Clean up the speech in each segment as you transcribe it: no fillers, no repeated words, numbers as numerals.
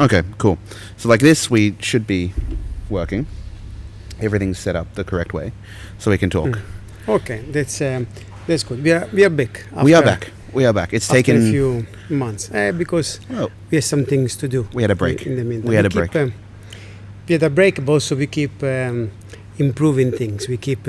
Okay, cool. So like this, we should be working. Everything's set up the correct way, so we can talk. Okay, that's good. We are back. We are back. It's after taken a few months because we have some things to do. We had a break. In the meantime, we had a break. We had a break, but also we keep improving things. We keep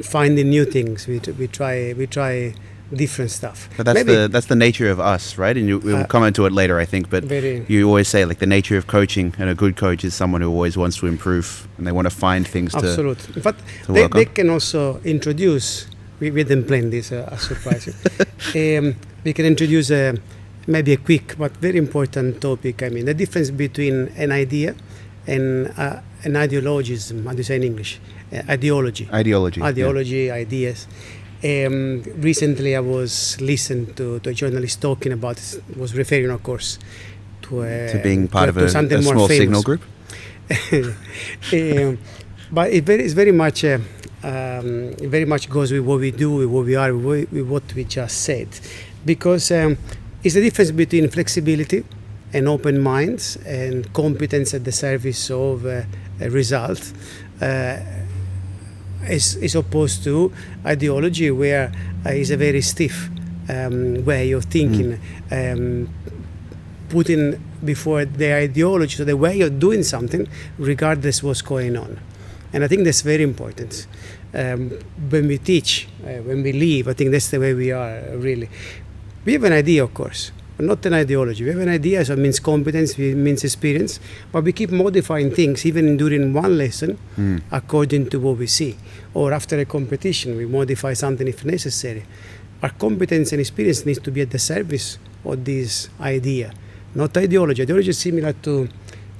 finding new things. We try different stuff. But that's the nature of us, right? And we'll come into it later, I think. But you always say like the nature of coaching, and a good coach is someone who always wants to improve and they want to find things absolutely. But to work they on. can also introduce. We didn't plan this. A surprise. We can introduce maybe a quick but very important topic. I mean, the difference between an idea and an ideologism. How do you say in English? Ideology. Ideology. Ideas. Recently, I was listening to a journalist talking about. Was referring, of course, to being part of a small famous. signal group. But it's very much. It very much goes with what we do, with what we are, with what we just said, because it's the difference between flexibility and open minds and competence at the service of a result, is opposed to ideology, where is a very stiff way of thinking, putting before the ideology, so the way of doing something, regardless what's going on. And I think that's very important. When we teach, when we live, I think that's the way we are, really. We have an idea, of course, but not an ideology. We have an idea, so it means competence, it means experience, but we keep modifying things, even during one lesson, according to what we see. Or after a competition, we modify something if necessary. Our competence and experience needs to be at the service of this idea, not ideology. Ideology is similar to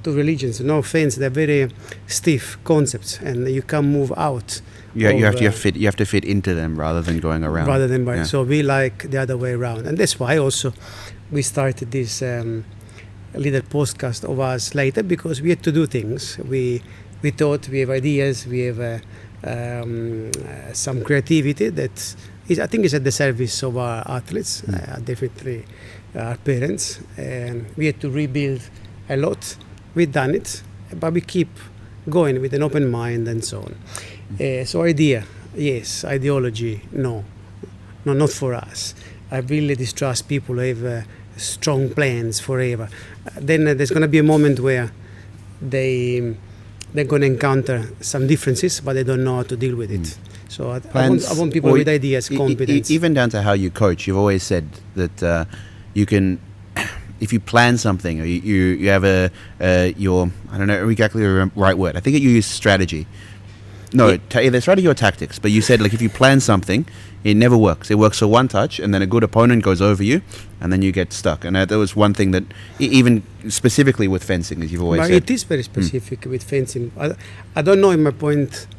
religions. No offense, they're very stiff concepts, and you can't move out. Yeah, you have to fit into them rather than going around. So we like the other way around, and that's why also we started this little podcast of us later, because we had to do things. We thought we have ideas, we have some creativity that is, I think, is at the service of our athletes, definitely our parents, and we had to rebuild a lot. We've done it, but we keep going with an open mind and so on. So idea, yes. Ideology, no, not for us. I really distrust people who have strong plans forever. Then there's going to be a moment where they're going to encounter some differences, but they don't know how to deal with it. So I want people with ideas, competence. Even down to how you coach, you've always said that you can. If you plan something, or you have your, I don't know exactly the right word. I think you use strategy. No, either strategy or tactics. But you said, like, if you plan something, it never works. It works for one touch, and then a good opponent goes over you, and then you get stuck. And that was one thing that, even specifically with fencing, as you've always said. It is very specific with fencing. I don't know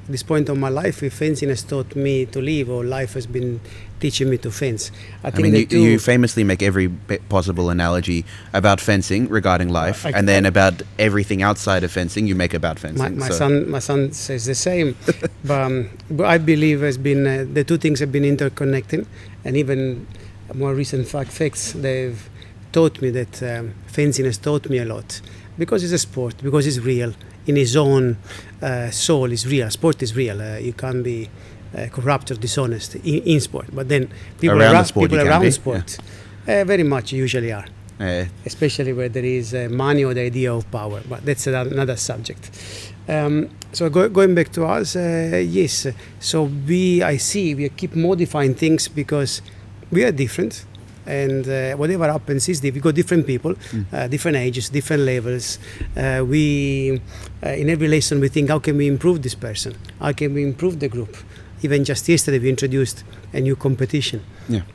this point of my life, if fencing has taught me to live, or life has been teaching me to fence. I think you famously make every possible analogy about fencing regarding life, and then about everything outside of fencing you make about fencing. My son says the same, but I believe the two things have been interconnecting, and even more recent facts, they've taught me that fencing has taught me a lot, because it's a sport, because it's real in his own soul. Is real. Sport is real. You can't be corrupt or dishonest in sport, but then people around sport very much usually are, especially where there is money or the idea of power, but that's another subject. So going back to us, yes, so we keep modifying things because we are different, and whatever happens is we got different people, different ages, different levels. In every lesson we think, how can we improve this person? How can we improve the group? Even just yesterday we introduced a new competition.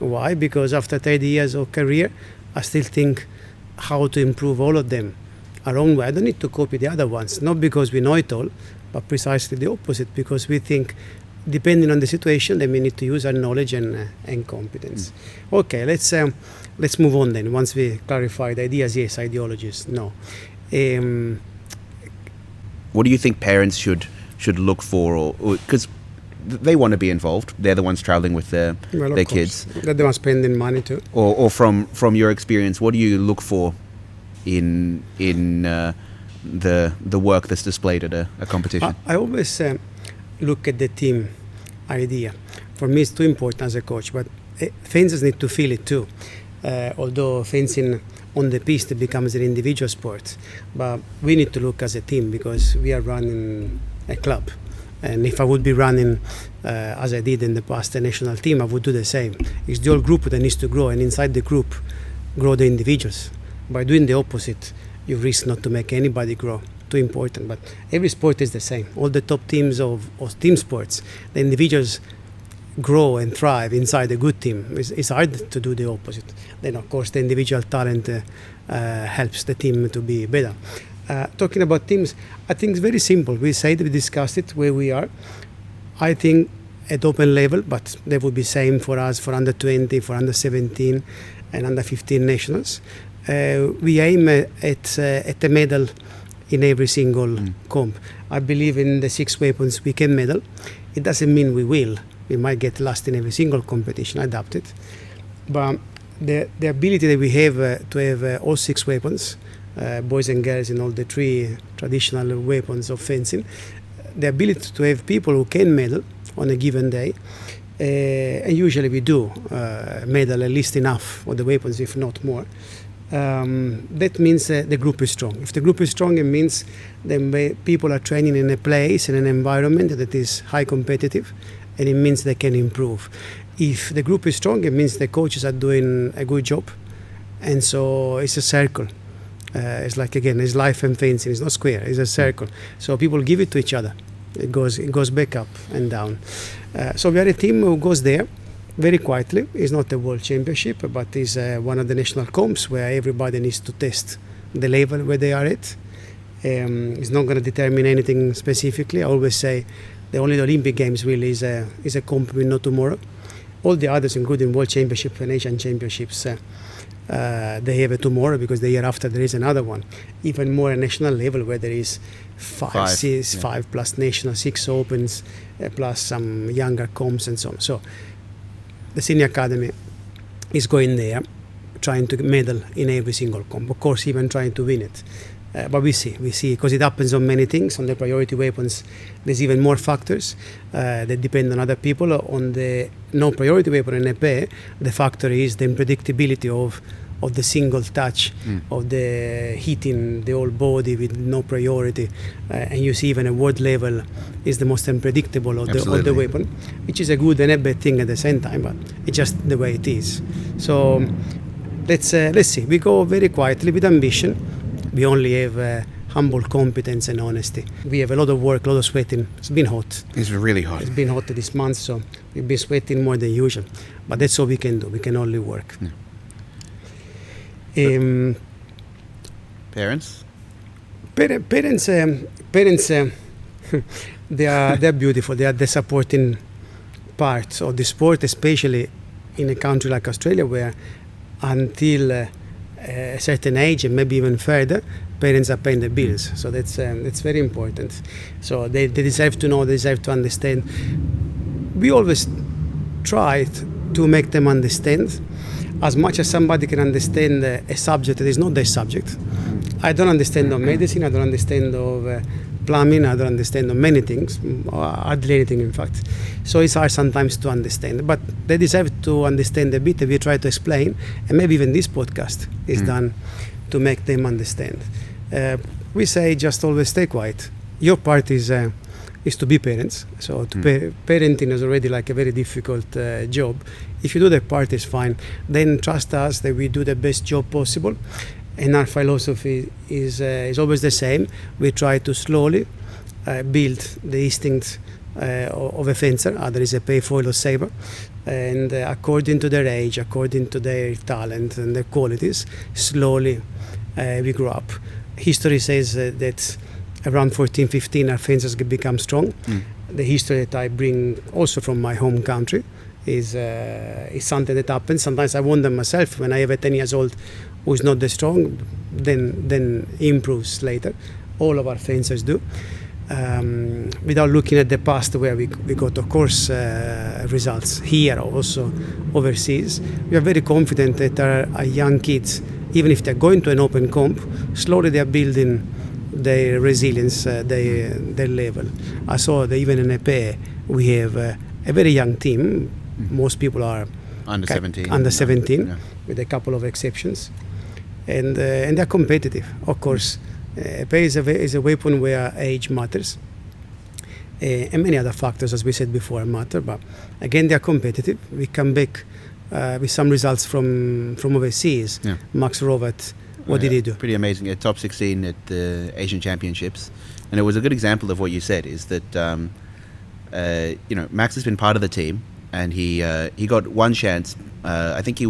Why? Because after 30 years of career, I still think how to improve all of them our own way. I don't need to copy the other ones, not because we know it all, but precisely the opposite, because we think, depending on the situation, then we need to use our knowledge and competence. Okay, let's move on then. Once we clarified ideas, yes. Ideologies, no. What do you think parents should look for, or because they want to be involved. They're the ones traveling with their kids. They're the ones spending money too. Or from your experience, what do you look for in the work that's displayed at a competition? I always look at the team idea. For me, it's too important as a coach, but fencers need to feel it too. Although fencing on the piste becomes an individual sport, but we need to look as a team because we are running a club. And if I would be running, as I did in the past, a national team, I would do the same. It's the whole group that needs to grow, and inside the group, grow the individuals. By doing the opposite, you risk not to make anybody grow. Too important. But every sport is the same. All the top teams of team sports, the individuals grow and thrive inside a good team. It's hard to do the opposite. Then, of course, the individual talent helps the team to be better. Talking about teams, I think it's very simple. We discussed it where we are. I think at open level, but that would be same for us for under 20, for under 17, and under 15 nationals. We aim at a medal in every single comp. I believe in the 6 weapons we can medal. It doesn't mean we will. We might get last in every single competition, adapt it. But the ability that we have to have all 6 weapons, boys and girls in all the 3 traditional weapons of fencing, the ability to have people who can medal on a given day, and usually we do medal at least enough of the weapons, if not more. That means the group is strong. If the group is strong, it means that people are training in a place, in an environment that is high competitive, and it means they can improve. If the group is strong, it means the coaches are doing a good job, and so it's a circle. It's like, again, it's life and fencing. It's not square. It's a circle. So people give it to each other. It goes back up and down. So we are a team who goes there very quietly. It's not a world championship, but it's one of the national comps where everybody needs to test the level where they are at. It's not going to determine anything specifically. I always say the only Olympic Games really is a comp we know tomorrow. All the others, including World Championship and Asian Championships, they have a tomorrow because the year after there is another one. Even more at national level where there is 5 plus national, 6 opens, plus some younger comps and so on. So the senior academy is going there, trying to medal in every single comp. Of course, even trying to win it. But we see, because it happens on many things. On the priority weapons, there's even more factors that depend on other people. On the no-priority weapon in EP, the factor is the unpredictability of the single touch, of the hitting the whole body with no priority. And you see even at world level is the most unpredictable of the weapon, which is a good and a bad thing at the same time, but it's just the way it is. So let's see. We go very quietly with ambition. We only have humble competence and honesty. We have a lot of work, a lot of sweating. It's been hot. It's really hot. It's been hot this month, so we've been sweating more than usual. But that's all we can do. We can only work. Yeah. Parents? Parents, they're beautiful. They are the supporting part of the sport, especially in a country like Australia, where until a certain age and maybe even further, parents are paying the bills. So that's very important. So they deserve to know, they deserve to understand. We always try to make them understand as much as somebody can understand a subject that is not their subject. I don't understand of medicine, I don't understand of plumbing, I don't understand of many things, hardly anything in fact. So it's hard sometimes to understand, but they deserve to understand a bit, and we try to explain, and maybe even this podcast is done to make them understand. We say just always stay quiet. Your part is to be parents, so parenting is already like a very difficult job. If you do that part, it's fine. Then trust us that we do the best job possible. And our philosophy is always the same. We try to slowly build the instinct of a fencer, either is a payfoil or saber, and according to their age, according to their talent and their qualities, slowly we grow up. History says that around 14, 15, our fencers become strong. The history that I bring also from my home country is something that happens. Sometimes I wonder myself, when I have a 10 years old who's not that strong, then improves later. All of our fencers do. without looking at the past where we got, of course, results here, also overseas. We are very confident that our young kids, even if they're going to an open comp, slowly they are building their resilience, their level. I saw that even in EP, we have a very young team. Most people are Under 17. Under 17, Yeah. with a couple of exceptions. And they're competitive. Of course, EP is a weapon where age matters. And many other factors, as we said before, matter. But again, they're competitive. We come back with some results from overseas. Yeah. Max Rovat, what did he do? Pretty amazing. At top 16 at the Asian Championships. And it was a good example of what you said, is that, Max has been part of the team, and he got one chance. I think he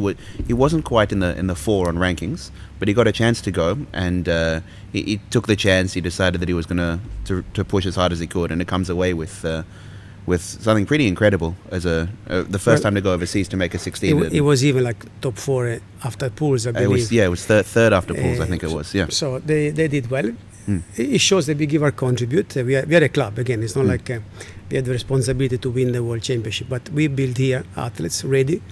wasn't quite in the 4 on rankings, but he got a chance to go, and he took the chance. He decided that he was going to push as hard as he could, and it comes away with something pretty incredible as the first time to go overseas to make a 16. It was even like top 4 after pools, I believe. It was third after pools, I think it was. Yeah. So they did well. It shows that we give our contribute. We are a club again. It's not like we had the responsibility to win the world championship, but we build here athletes ready,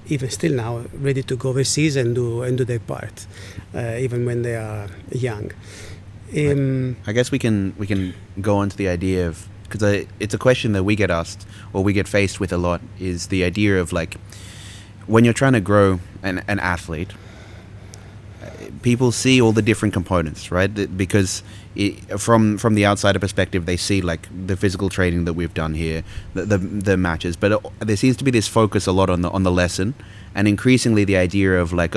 even still now, ready to go overseas and do their part, even when they are young. I guess we can go on to the idea of, because it's a question that we get asked or we get faced with a lot, is the idea of, like, when you're trying to grow an athlete, people see all the different components, right? Because from the outsider perspective, they see, like, the physical training that we've done here, the matches, but there seems to be this focus a lot on the lesson, and increasingly the idea of, like,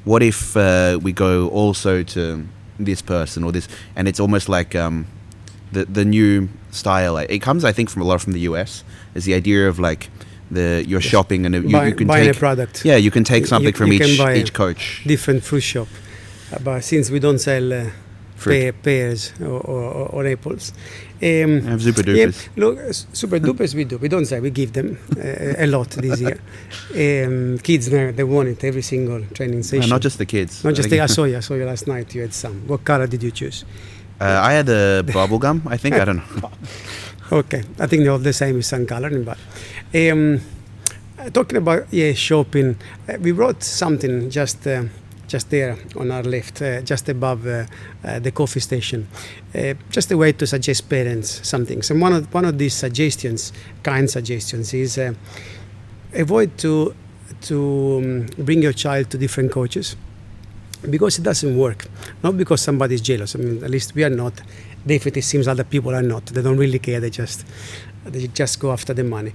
what if we go also to this person or this, and it's almost like the new style. It comes, I think, from the US, is the idea of, like, you're shopping and you can buying take a product. Yeah, you can take something from you can buy each coach. Different fruit shop, but since we don't sell pears or apples, have super dupers. Yeah, look, super dupers we do. We don't sell. We give them a lot this year. Kids now, they want it every single training session. Not just the kids. Not just I saw you last night. You had some. What color did you choose? I had the bubble gum, I think. I don't know. Okay, I think they're all the same with some coloring. But talking about shopping, we wrote something just there on our left, just above the coffee station. Just a way to suggest parents some things. And one of these kind suggestions, is avoid to bring your child to different coaches, because it doesn't work. Not because somebody's jealous. I mean, at least we are not. Definitely seems other people are not. They don't really care. They just go after the money.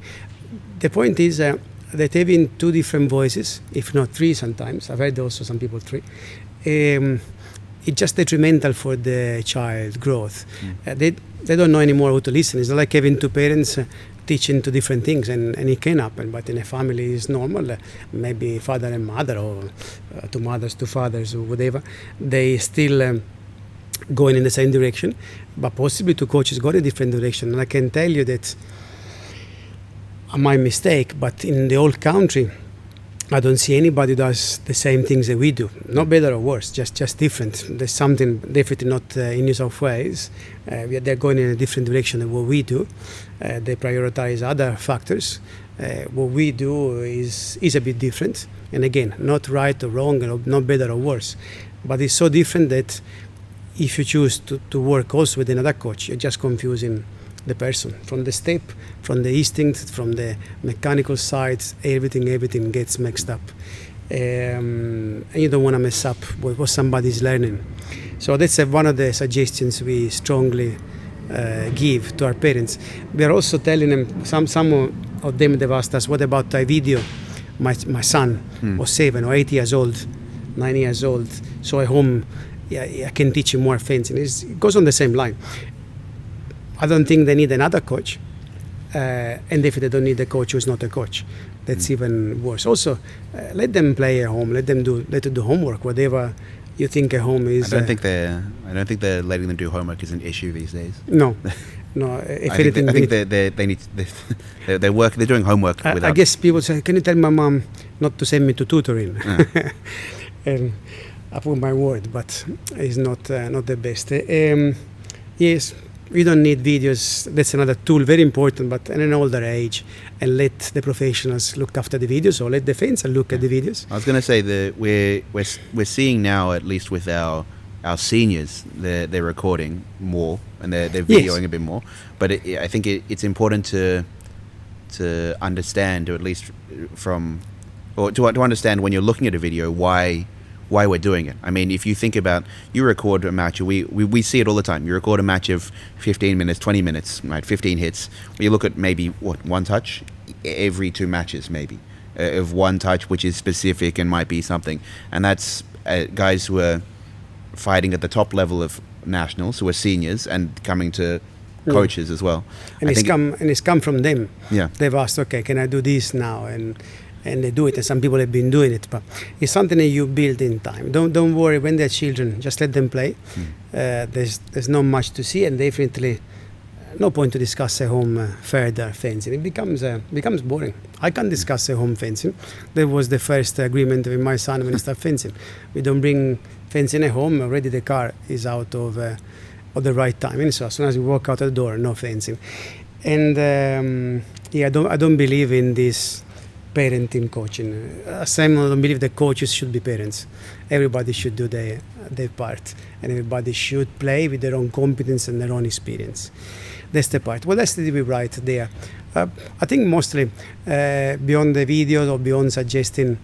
The point is that having 2 different voices, if not 3 sometimes, I've heard also some people 3, it's just detrimental for the child growth. They don't know anymore how to listen. It's not like having 2 parents teaching 2 different things, and it can happen, but in a family it's normal. Maybe father and mother, or 2 mothers, 2 fathers, or whatever, they still going in the same direction, but possibly 2 coaches go in a different direction. And I can tell you that my mistake, but in the whole country, I don't see anybody does the same things that we do. Not better or worse, just different. There's something definitely not in New South Wales. They're going in a different direction than what we do. They prioritize other factors. What we do is a bit different. And again, not right or wrong, and not better or worse. But it's so different that if you choose to work also with another coach, you're just confusing the person. From the step, from the instinct, from the mechanical side, everything gets mixed up. And you don't want to mess up what somebody's learning. So that's one of the suggestions we strongly give to our parents. We are also telling them, some of them have asked us, what about I video my son was 7 or 8 years old, 9 years old, so at home I can teach him more fencing. It goes on the same line. I don't think they need another coach, and if they don't need a coach who's not a coach, that's even worse. Also, let them play at home. Let them do homework, whatever you think at home is. I don't think they're letting them do homework is an issue these days. No. If I anything, think they need. They're doing homework. I guess people say, "Can you tell my mom not to send me to tutoring?" And I put my word, but it's not the best. Yes, we don't need videos. That's another tool, very important, but at an older age, and let the professionals look after the videos, or let the fans look at the videos. I was going to say that we're seeing now, at least with our seniors, they're recording more and they're videoing Yes. a bit more. But I think it's important to understand, or at least to understand when you're looking at a video why we're doing it. I mean, if you think about, you record a match, we see it all the time. You record a match of 15 minutes, 20 minutes, right? 15 hits. You look at maybe one touch every 2 matches, maybe of one touch which is specific and might be something, and that's guys who are fighting at the top level of nationals, who are seniors and coming to coaches as well. And it's come from them. Yeah. They've asked, okay, can I do this now? And they do it. And some people have been doing it, but it's something that you build in time. Don't worry when they're children. Just let them play. There's not much to see, and definitely no point to discuss at home further fencing. It becomes boring. I can't discuss at home fencing. That was the first agreement with my son when he started fencing. We don't bring fencing at home. Already the car is out of the right time. And so as soon as we walk out the door, no fencing. And I don't believe in this parenting coaching. Sam, I don't believe that coaches should be parents. Everybody should do their part, and everybody should play with their own competence and their own experience. That's the part. What else did we write there? I think mostly beyond the videos or beyond suggesting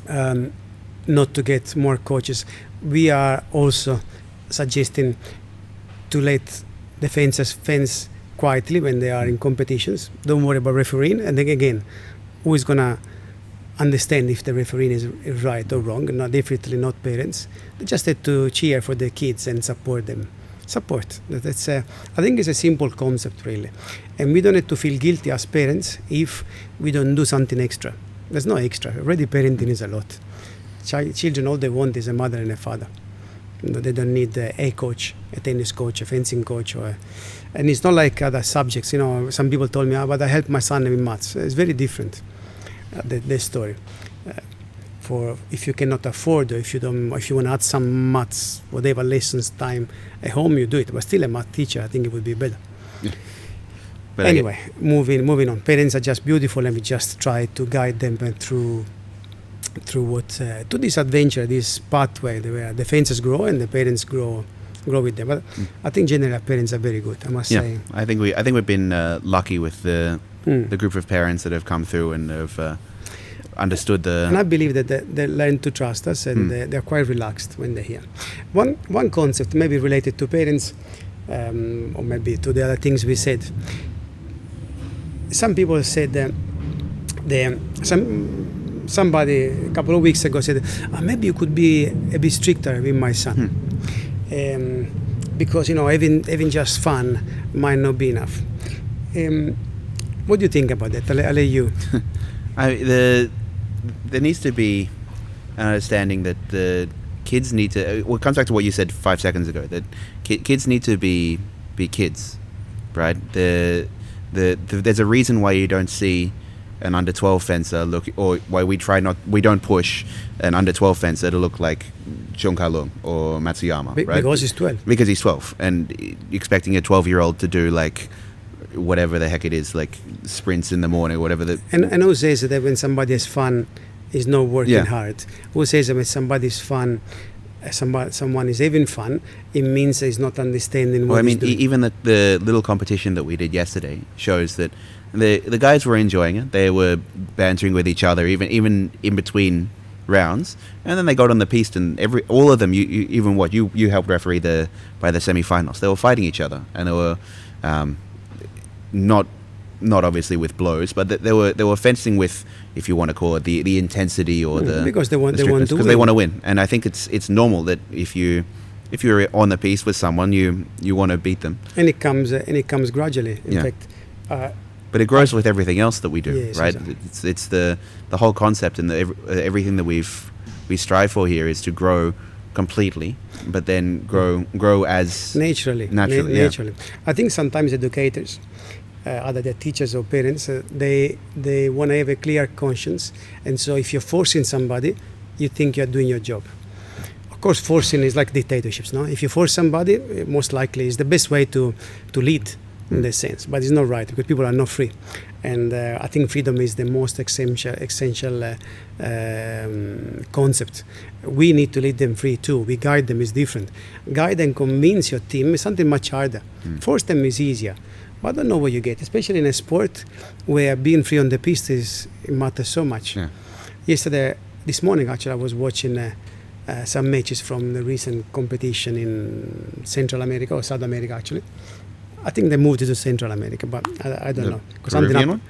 not to get more coaches, we are also suggesting to let the fence quietly when they are in competitions. Don't worry about refereeing. And then again, who is going to understand if the referee is right or wrong? Definitely not parents. They just have to cheer for the kids and support them. That's I think it's a simple concept, really. And we don't have to feel guilty as parents if we don't do something extra. There's no extra. Already parenting is a lot. Children, all they want is a mother and a father. They don't need a coach, a tennis coach, a fencing coach, and it's not like other subjects. Some people told me, but I helped my son with maths. It's very different. The story. For if you cannot afford, or if you want to add some maths, whatever lessons time at home, you do it. But still, a math teacher, I think it would be better. Yeah. But anyway, moving on. Parents are just beautiful, and we just try to guide them through to this adventure, this pathway where the fences grow and the parents grow with them. But I think generally parents are very good, I must say. I think we've been lucky with the group of parents that have come through and have understood the. And I believe that they learn to trust us, and they're quite relaxed when they're here. One concept maybe related to parents, or maybe to the other things we said. Some people said that somebody a couple of weeks ago said, maybe you could be a bit stricter with my son, because having just fun might not be enough. What do you think about that? I'll let you. There needs to be an understanding that the kids need to. Well, it comes back to what you said 5 seconds ago. That kids need to be kids, right? There's a reason why you don't see an under 12 fencer look, or why we don't push an under 12 fencer to look like Chunkalung or Matsuyama, right? Because he's 12. Because he's 12, and expecting a 12-year-old to do like whatever the heck it is, like sprints in the morning or whatever. And who says that when somebody has fun, is not working hard? Who says that when somebody's fun, someone is having fun, it means he's not understanding what he's doing. Even the little competition that we did yesterday shows that the guys were enjoying it. They were bantering with each other, even in between rounds, and then they got on the piste, and all of them, you helped referee by the semi-finals. They were fighting each other, and they were not obviously with blows, but they were fencing with, if you want to call it, the intensity or the because they want to win. Because they want to win, and I think it's normal that if you're on the piste with someone, you want to beat them. And it comes gradually. In fact. But it grows with everything else that we do, yes, right? Exactly. It's the whole concept, and everything that we strive for here is to grow completely, but then grow as naturally. I think sometimes educators, either they're teachers or parents, they want to have a clear conscience, and so if you're forcing somebody, you think you're doing your job. course, forcing is like dictatorships. No, if you force somebody, most likely is the best way to lead in this sense. But it's not right because people are not free, and I think freedom is the most essential concept. We need to lead them free too. We guide them is different. Guide and convince your team is something much harder. Force them is easier. But I don't know what you get, especially in a sport where being free on the piste it matters so much. Yeah. This morning actually, I was watching some matches from the recent competition in Central America or South America actually. I think they moved it to Central America, but I don't know. Peruvian one?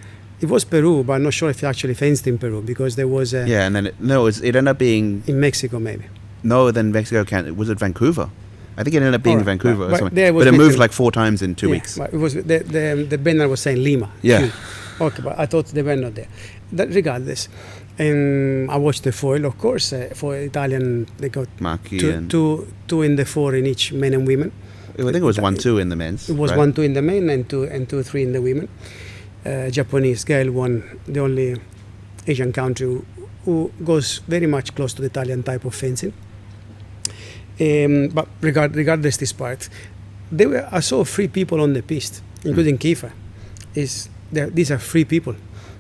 It was Peru, but I'm not sure if they actually fenced in Peru because there was a... Yeah, and then it ended up being... In Mexico, maybe. No, then Mexico was it Vancouver? I think it ended up being Vancouver or something. But it moved like 4 times in 2 weeks. But it was the banner was saying Lima. Yeah. Okay, but I thought they were not there. Regardless, I watched the foil, of course. For Italian, they got two in the 4 in each men and women. I think it was 1-2 in the men's. It was 1-2 in the men and 2-3 in the women. Japanese Gael won, the only Asian country who goes very much close to the Italian type of fencing. But regardless this part, I saw free people on the piste, including Kiefer. These are free people.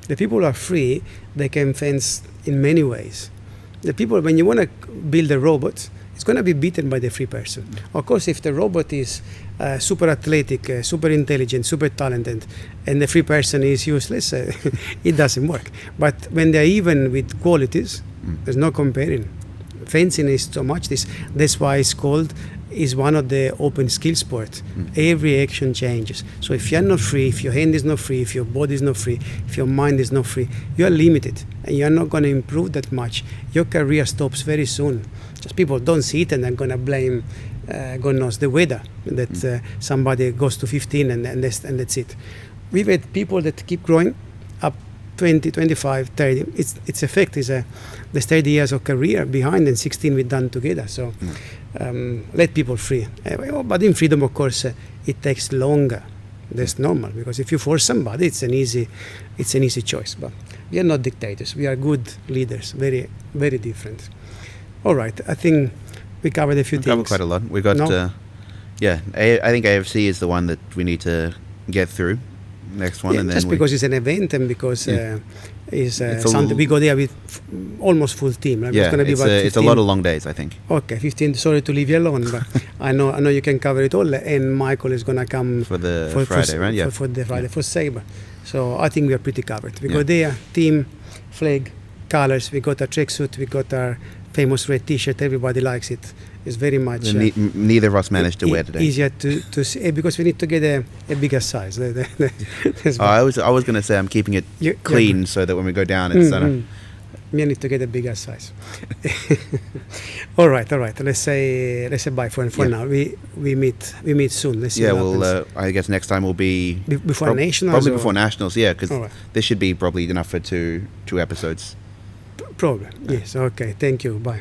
The people are free. They can fence in many ways. The people, when you want to build a robot, it's going to be beaten by the free person. Of course, if the robot is super athletic, super intelligent, super talented, and the free person is useless, it doesn't work. But when they're even with qualities, there's no comparing. Fencing is so much this. That's why it's called is one of the open skill sports. Every action changes. So if you're not free, if your hand is not free, if your body is not free, if your mind is not free, you are limited and you're not going to improve that much. Your career stops very soon. Just people don't see it and they're going to blame, God knows, the weather that somebody goes to 15 and that's it. We've had people that keep growing up 20, 25, 30. Its effect is there's 30 years of career behind and 16 we've done together. So let people free. But in freedom, of course, it takes longer. That's normal because if you force somebody, it's an easy choice. But we are not dictators. We are good leaders. Very, very different. All right. I think we covered a few things. Covered quite a lot. We got I think AFC is the one that we need to get through. Next one, and then because it's an event and because it's something we go there with almost full team. Right? Yeah, it's going to be about 15. It's a lot of long days, I think. Okay, 15. Sorry to leave you alone, but I know you can cover it all. And Michael is going to come for the Friday, right? Yeah, for the Friday for Sabre. So I think we are pretty covered. We go there, team, flag, colors. We got our tracksuit. We got our famous red T-shirt. Everybody likes it. It's very much... neither of us managed to wear today. Easier to see because we need to get a bigger size. I was going to say I'm keeping it clean so that when we go down it's... We need to get a bigger size. All right. Let's say bye for now. We meet soon. Let's see I guess next time will be... Before Nationals? Probably before Nationals, yeah, because this should be probably enough for two episodes. Probably, yes. Okay, thank you. Bye.